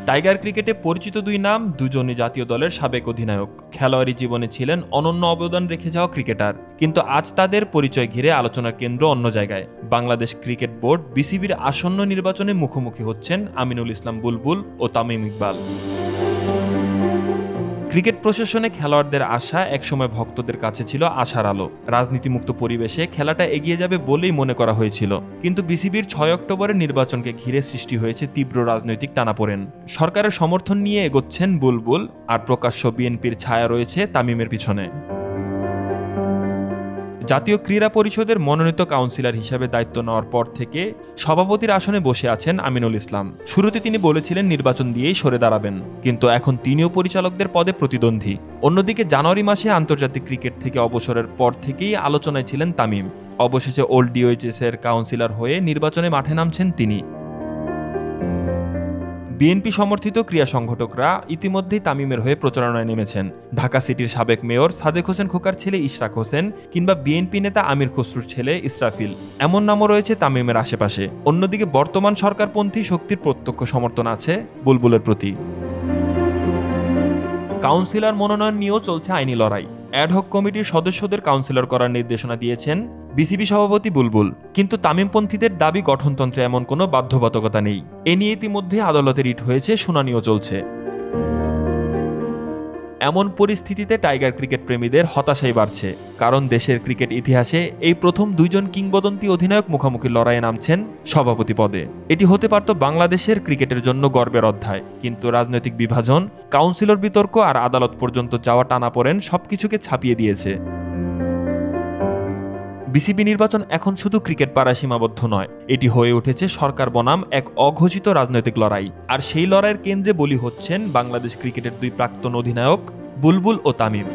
Tiger ক্রিকেটে পরিচিত দুই নাম, দুজনই জাতীয় দলের সাবেক অধিনায়ক। খেলোয়াড়ি জীবনে ছিলেন অনন্য অবদান রেখে যাওয়া ক্রিকেটার, কিন্তু আজ তাদের পরিচয় ঘিরে আলোচনার কেন্দ্র অন্য জায়গায়। বাংলাদেশ ক্রিকেট বোর্ড বিসিবির আসন্ন নির্বাচনে মুখোমুখি হচ্ছেন আমিনুল ইসলাম বুলবুল ও তামিম ইকবাল। ক্রিকেট প্রশাসনে খেলোয়াড়দের আশা একসময় ভক্তদের কাছে ছিল আশার আলো। রাজনীতিমুক্ত পরিবেশে খেলাটা এগিয়ে যাবে বলেই মনে করা হয়েছিল, কিন্তু বিসিবির 6 অক্টোবরের নির্বাচনকে ঘিরে সৃষ্টি হয়েছে তীব্র রাজনৈতিক টানাপোড়েন। সরকারের সমর্থন নিয়ে এগোচ্ছেন বুলবুল, আর প্রকাশ্য বিএনপির ছায়া রয়েছে তামিমের পিছনে। জাতীয় ক্রীড়া পরিষদের মনোনীত কাউন্সিলর হিসেবে দায়িত্ব নেওয়ার পর থেকে সভাপতির আসনে বসে আছেন আমিনুল ইসলাম। শুরুতে তিনি বলেছিলেন নির্বাচন দিয়েই সরে দাঁড়াবেন, কিন্তু এখন তিনিও পরিচালকদের পদে প্রতিদ্বন্দ্বী। অন্যদিকে জানুয়ারি মাসে আন্তর্জাতিক ক্রিকেট থেকে অবসরের পর থেকেই আলোচনায় ছিলেন তামিম। অবশেষে ওল্ড ডিওএইচএস এর কাউন্সিলর হয়ে নির্বাচনে মাঠে নামছেন তিনি। বিএনপি সমর্থিত ক্রীড়া সংগঠকরা ইতিমধ্যেই তামিমের হয়ে প্রচারণায় নেমেছেন। ঢাকা সিটির সাবেক মেয়র সাদেক হোসেন খোকার ছেলে ইশরাক হোসেন কিংবা বিএনপি নেতা আমির খসরুর ছেলে ইসরাফিল, এমন নামও রয়েছে তামিমের আশেপাশে। অন্যদিকে বর্তমান সরকারপন্থী শক্তির প্রত্যক্ষ সমর্থন আছে বুলবুলের প্রতি। কাউন্সিলর মনোনয়ন নিয়েও চলছে আইনি লড়াই। অ্যাডহক কমিটির সদস্যদের কাউন্সিলর করার নির্দেশনা দিয়েছেন বিসিবি সভাপতি বুলবুল, কিন্তু তামিমপন্থীদের দাবি গঠনতন্ত্রে এমন কোনো বাধ্যবাধকতা নেই। এ নিয়ে ইতিমধ্যে আদালতে রিট হয়েছে, শুনানিও চলছে। এমন পরিস্থিতিতে টাইগার ক্রিকেট প্রেমীদের হতাশাই বাড়ছে, কারণ দেশের ক্রিকেট ইতিহাসে এই প্রথম দুইজন কিংবদন্তি অধিনায়ক মুখোমুখি লড়াইয়ে নামছেন সভাপতি পদে। এটি হতে পারত বাংলাদেশের ক্রিকেটের জন্য গর্বের অধ্যায়, কিন্তু রাজনৈতিক বিভাজন, কাউন্সিলর বিতর্ক আর আদালত পর্যন্ত যাওয়া টানাপোড়েন সবকিছুকে ছাপিয়ে দিয়েছে। বিসিবি নির্বাচন এখন শুধু ক্রিকেট পাড়ায় সীমাবদ্ধ নয়, এটি হয়ে উঠেছে সরকার বনাম এক অঘোষিত রাজনৈতিক লড়াই। আর সেই লড়াইয়ের কেন্দ্রে বলি হচ্ছেন বাংলাদেশ ক্রিকেটের দুই প্রাক্তন অধিনায়ক বুলবুল ও তামিম।